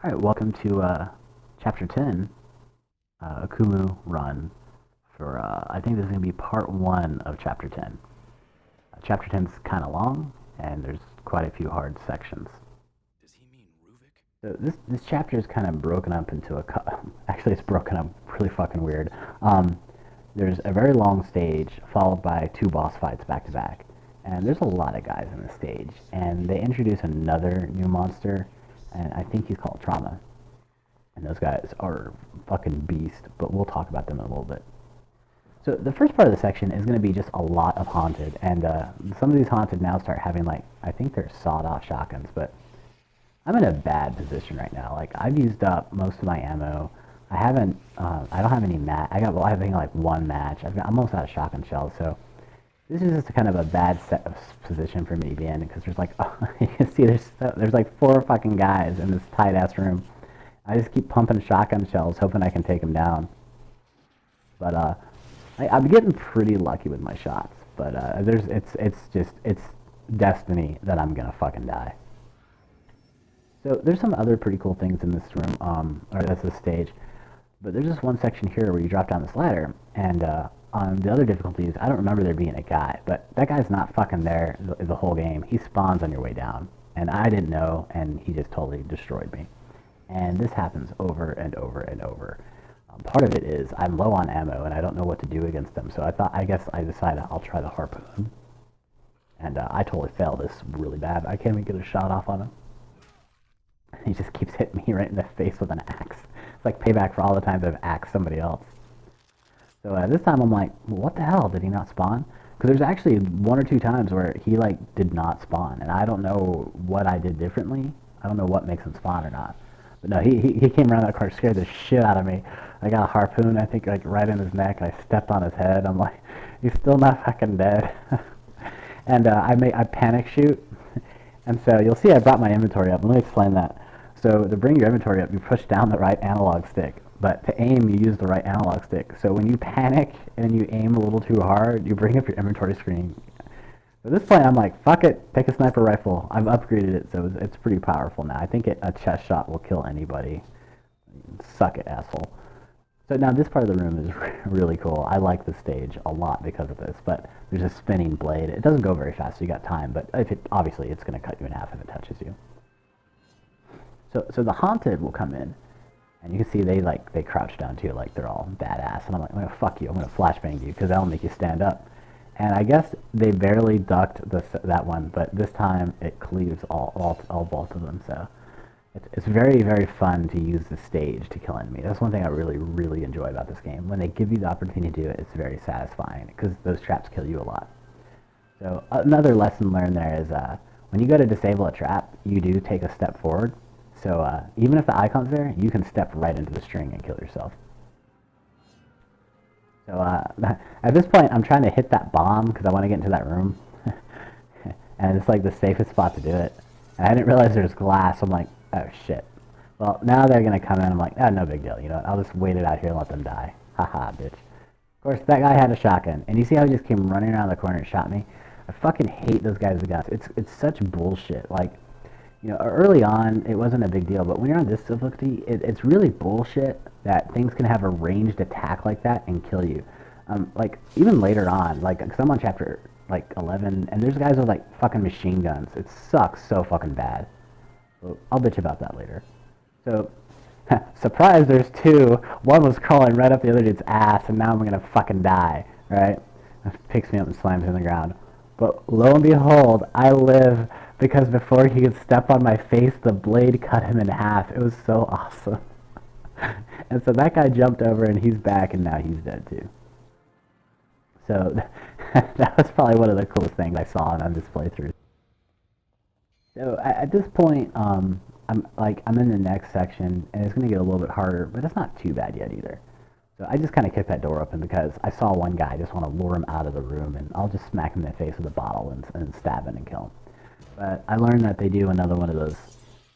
Alright, welcome to Chapter 10, Akumu Run, for, I think this is going to be part 1 of Chapter 10. Chapter 10 is kind of long, and there's quite a few hard sections. Does he mean Ruvik? So this chapter is kind of broken up into actually it's broken up really fucking weird. There's a very long stage, followed by 2 boss fights back to back. And there's a lot of guys in this stage, and they introduce another new monster, and I think he's called Trauma. And those guys are fucking beast, but we'll talk about them in a little bit. So the first part of the section is going to be just a lot of haunted, and some of these haunted now start having, like, I think they're sawed-off shotguns, but I'm in a bad position right now. Like, I've used up most of my ammo. I don't have any I have like 1 match. I'm almost out of shotgun shells, so this is just kind of a bad position for me to be in, because there's like, you can see there's like 4 fucking guys in this tight ass room. I just keep pumping shotgun shells, hoping I can take them down. But I'm getting pretty lucky with my shots. But it's destiny that I'm gonna fucking die. So there's some other pretty cool things in this room, or that's this stage. But there's just one section here where you drop down this ladder, and on the other difficulties, I don't remember there being a guy, but that guy's not fucking there the whole game. He spawns on your way down, and I didn't know, and he just totally destroyed me. And this happens over and over and over. Part of it is I'm low on ammo, and I don't know what to do against them, so I guess I decided I'll try the harpoon. And I totally failed this really bad. I can't even get a shot off on him. He just keeps hitting me right in the face with an axe. It's like payback for all the times I've axed somebody else. So this time I'm like, well, what the hell? Did he not spawn? Because there's actually 1 or 2 times where he like did not spawn, and I don't know what I did differently. I don't know what makes him spawn or not. But no, he came around that corner, scared the shit out of me. I got a harpoon, I think, like right in his neck. I stepped on his head. I'm like, he's still not fucking dead. And I panic shoot. And so you'll see I brought my inventory up. Let me explain that. So to bring your inventory up, you push down the right analog stick. But to aim, you use the right analog stick. So when you panic and you aim a little too hard, you bring up your inventory screen. At this point, I'm like, fuck it, take a sniper rifle. I've upgraded it, so it's pretty powerful now. I think a chest shot will kill anybody. Suck it, asshole. So now this part of the room is really cool. I like the stage a lot because of this, but there's a spinning blade. It doesn't go very fast, so you got time, but obviously it's going to cut you in half if it touches you. So the haunted will come in, and you can see they crouch down too, like they're all badass. And I'm like, I'm gonna fuck you. I'm gonna flashbang you because that'll make you stand up. And I guess they barely ducked that one, but this time it cleaves all both of them. So it's very, very fun to use the stage to kill enemy. That's one thing I really, really enjoy about this game. When they give you the opportunity to do it, it's very satisfying because those traps kill you a lot. So another lesson learned there is when you go to disable a trap, you do take a step forward. So even if the icon's there, you can step right into the string and kill yourself. So at this point, I'm trying to hit that bomb because I want to get into that room. And it's like the safest spot to do it. And I didn't realize there's glass, so I'm like, oh shit. Well, now they're going to come in. I'm like, oh, no big deal. You know what? I'll just wait it out here and let them die. Haha, bitch. Of course, that guy had a shotgun. And you see how he just came running around the corner and shot me? I fucking hate those guys with guns. It's such bullshit. Like, you know, early on, it wasn't a big deal, but when you're on this difficulty, it's really bullshit that things can have a ranged attack like that and kill you. Like, even later on, like, because I'm on chapter, like, 11, and there's guys with, like, fucking machine guns. It sucks so fucking bad. So I'll bitch about that later. So, surprise, there's 2. One was crawling right up the other dude's ass, and now I'm gonna fucking die, right? Picks me up and slams me on the ground. But lo and behold, I live because before he could step on my face, the blade cut him in half. It was so awesome. And so that guy jumped over and he's back and now he's dead too. So that was probably one of the coolest things I saw on this playthrough. So at this point, I'm in the next section and it's going to get a little bit harder, but it's not too bad yet either. So I just kind of kicked that door open because I saw one guy. I just want to lure him out of the room, and I'll just smack him in the face with a bottle and stab him and kill him. But I learned that they do another one of those.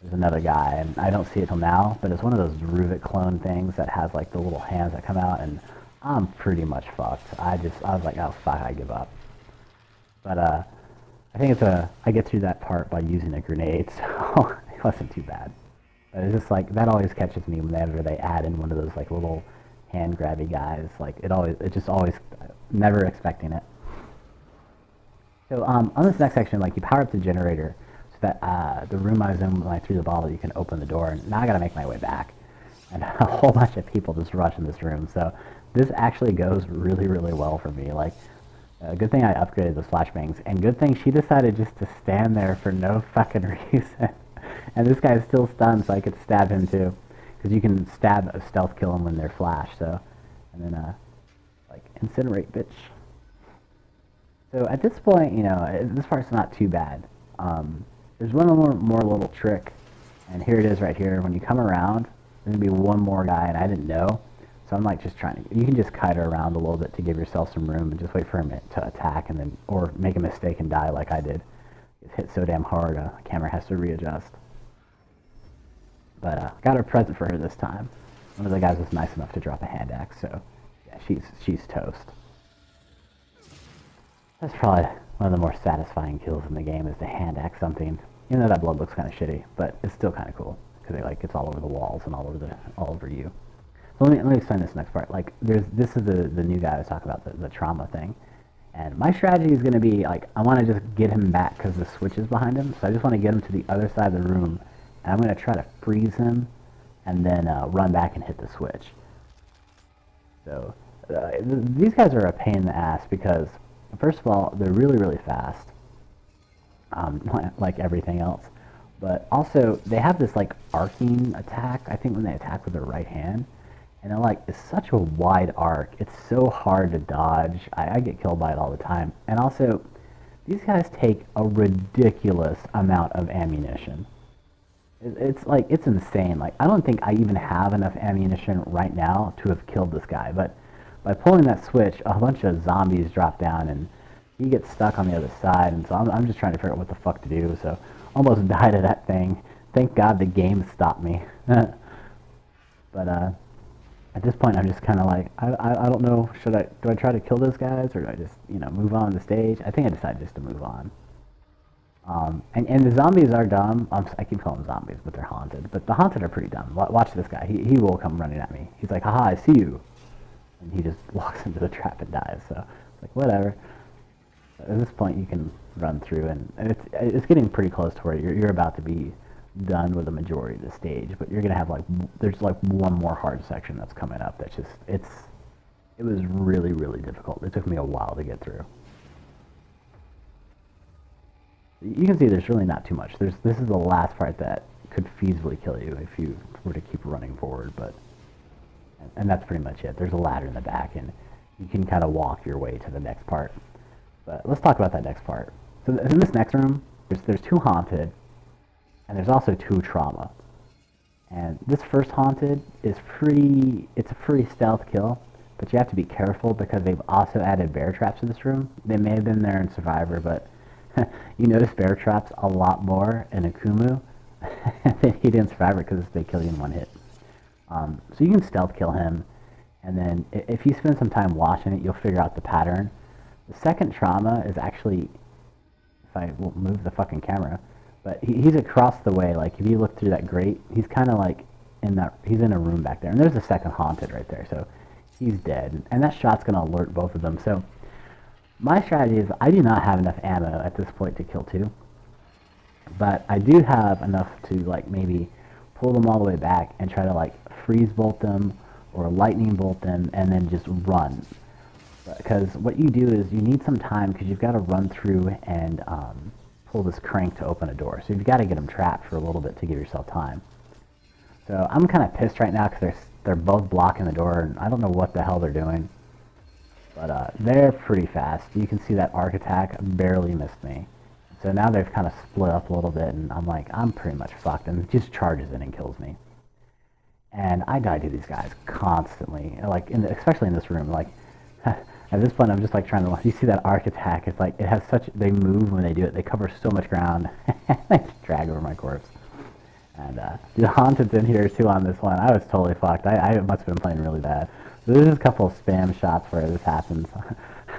There's another guy, and I don't see it till now, but it's one of those Ruvik clone things that has like the little hands that come out, and I'm pretty much fucked. I was like, oh fuck, I give up. But I think I get through that part by using a grenade, so it wasn't too bad. But it's just like, that always catches me whenever they add in one of those like little hand grabby guys. Like it just always, never expecting it. So on this next section, like you power up the generator so that the room I was in when I threw the bottle, you can open the door. And now I gotta make my way back. And a whole bunch of people just rush in this room. So this actually goes really, really well for me. Like, good thing I upgraded the flashbangs, and good thing she decided just to stand there for no fucking reason. And this guy's still stunned, so I could stab him too, because you can stab a stealth kill them when they're flashed. So, and then like incinerate, bitch. So at this point, you know, this part's not too bad. There's one more little trick, and here it is right here. When you come around, there's gonna be one more guy, and I didn't know. So I'm like just trying to, you can just kite around a little bit to give yourself some room and just wait for him to attack and then, or make a mistake and die like I did. It's hit so damn hard, the camera has to readjust. But got a present for her this time. One of the guys was nice enough to drop a hand axe, so yeah, she's toast. That's probably one of the more satisfying kills in the game, is to hand axe something. Even though that blood looks kind of shitty, but it's still kind of cool because it gets all over the walls and all over you. So let me explain this next part. Like, this is the new guy I was talking about, the trauma thing. And my strategy is going to be, like, I want to just get him back because the switch is behind him. So I just want to get him to the other side of the room. And I'm going to try to freeze him and then run back and hit the switch. So these guys are a pain in the ass because, first of all, they're really, really fast. Like everything else. But also, they have this, like, arcing attack, I think, when they attack with their right hand. And it's such a wide arc. It's so hard to dodge. I get killed by it all the time. And also, these guys take a ridiculous amount of ammunition. It's insane. Like, I don't think I even have enough ammunition right now to have killed this guy. But by pulling that switch, a bunch of zombies drop down, and he gets stuck on the other side. And so I'm just trying to figure out what the fuck to do. So, almost died of that thing. Thank God the game stopped me. But, at this point, I'm just kind of like, I don't know, do I try to kill those guys, or do I just, move on the stage? I think I decided just to move on. And the zombies are dumb. I keep calling them zombies, but they're haunted. But the haunted are pretty dumb. Watch this guy. He will come running at me. He's like, haha, I see you. And he just walks into the trap and dies. So, it's like, whatever. At this point, you can run through, and it's getting pretty close to where you're about to be done with the majority of the stage, but you're gonna have there's one more hard section that's coming up. That's just it was really, really difficult. It took me a while to get through. You can see there's really not too much. This is the last part that could feasibly kill you if you were to keep running forward, and that's pretty much it. There's a ladder in the back, and you can kind of walk your way to the next part. But let's talk about that next part. So in this next room, there's 2 haunted. And there's also 2 trauma. And this first haunted is it's a pretty stealth kill, but you have to be careful because they've also added bear traps to this room. They may have been there in Survivor, but you notice bear traps a lot more in Akumu than he did in Survivor because they kill you in 1 hit. So you can stealth kill him, and then if you spend some time watching it, you'll figure out the pattern. The second trauma is actually, if I will move the fucking camera, but he's across the way. Like, if you look through that grate, he's kind of like he's in a room back there. And there's a second haunted right there, so he's dead. And that shot's going to alert both of them. So my strategy is I do not have enough ammo at this point to kill 2. But I do have enough to, maybe pull them all the way back and try to, freeze bolt them or lightning bolt them and then just run. Because what you do is you need some time because you've got to run through and pull this crank to open a door. So you've got to get them trapped for a little bit to give yourself time. So I'm kind of pissed right now because they're both blocking the door, and I don't know what the hell they're doing. But they're pretty fast. You can see that arc attack barely missed me. So now they've kind of split up a little bit, and I'm pretty much fucked, and it just charges in and kills me. And I die to these guys constantly, especially in this room. At this point, I'm just trying to. You see that arc attack? It's it has such. They move when they do it. They cover so much ground. They just drag over my corpse. And the haunted's in here too on this one. I was totally fucked. I must have been playing really bad. So there's just a couple of spam shots where this happens.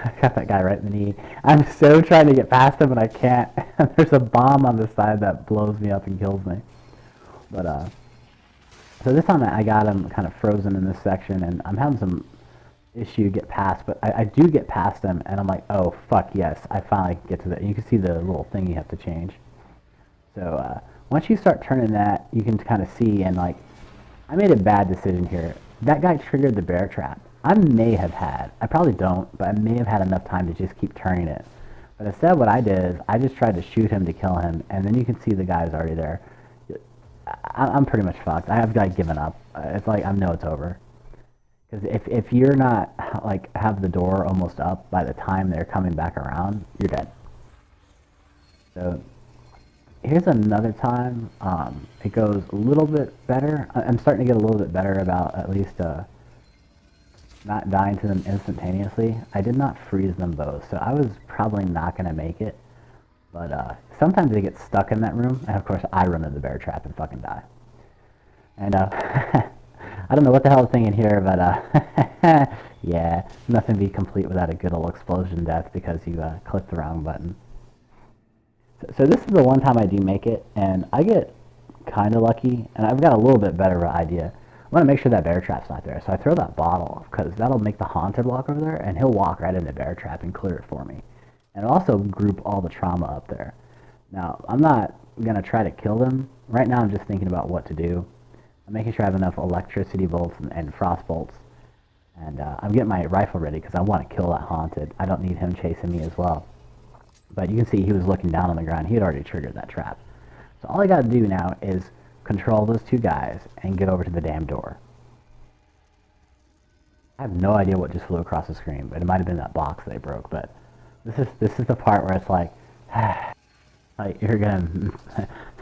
I got that guy right in the knee. I'm so trying to get past him, but I can't. There's a bomb on the side that blows me up and kills me. But So this time I got him kind of frozen in this section, and I'm having some issue to get past, but I do get past him, and I'm like, oh, fuck, yes, I finally get to the, you can see the little thing you have to change. So once you start turning that, you can kind of see, and like, I made a bad decision here. That guy triggered the bear trap. I probably don't, but I may have had enough time to just keep turning it. But instead what I did is I just tried to shoot him to kill him, and then you can see the guy's already there. I'm pretty much fucked. I've got given up. It's like I know it's over. Because if you're not like have the door almost up by the time they're coming back around, you're dead. So here's another time. It goes a little bit better. I'm starting to get a little bit better about at least not dying to them instantaneously. I did not freeze them both, so I was probably not going to make it. But sometimes they get stuck in that room, and of course I run into the bear trap and fucking die. And I don't know what the hell I was thinking here, but yeah, nothing be complete without a good old explosion death because you clicked the wrong button. So this is the one time I do make it, and I get kind of lucky, and I've got a little bit better of an idea. I want to make sure that bear trap's not there, so I throw that bottle, because that'll make the haunted walk over there, and he'll walk right into the bear trap and clear it for me. And it'll also group all the trauma up there. Now, I'm not going to try to kill them. Right now I'm just thinking about what to do. I'm making sure I have enough electricity bolts and frost bolts. And I'm getting my rifle ready because I want to kill that haunted. I don't need him chasing me as well. But you can see he was looking down on the ground. He had already triggered that trap. So all I got to do now is control those two guys and get over to the damn door. I have no idea what just flew across the screen, but it might have been that box that I broke. But this is the part where it's like, like you're gonna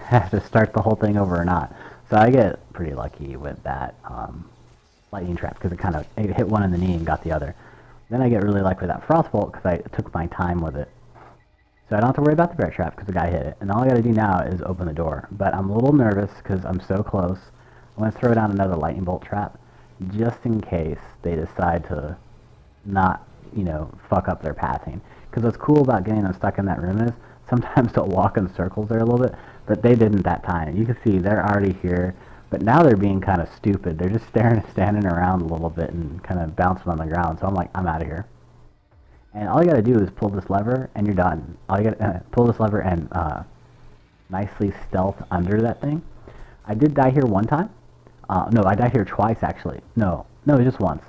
have to start the whole thing over or not. So I get pretty lucky with that lightning trap because it hit one in the knee and got the other. Then I get really lucky with that frostbolt because I took my time with it. So I don't have to worry about the bear trap because the guy hit it. And all I got to do now is open the door. But I'm a little nervous because I'm so close. I'm going to throw down another lightning bolt trap just in case they decide to not, fuck up their pathing. Because what's cool about getting them stuck in that room is sometimes they'll walk in circles there a little bit, but they didn't that time. You can see they're already here, but now they're being kind of stupid. They're just standing around a little bit and kind of bouncing on the ground. So I'm like, I'm out of here. And all you got to do is pull this lever, and you're done. All you got to pull this lever and nicely stealth under that thing. I did die here one time. No, I died here twice, actually. No, just once.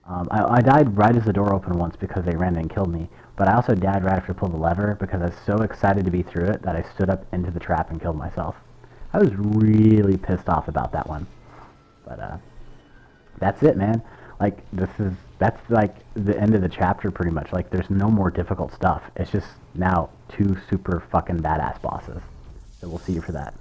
I died right as the door opened once because they ran in and killed me. But I also died right after I pulled the lever because I was so excited to be through it that I stood up into the trap and killed myself. I was really pissed off about that one. But that's it, man. Like, that's like the end of the chapter pretty much. Like, there's no more difficult stuff. It's just now two super fucking badass bosses. So we'll see you for that.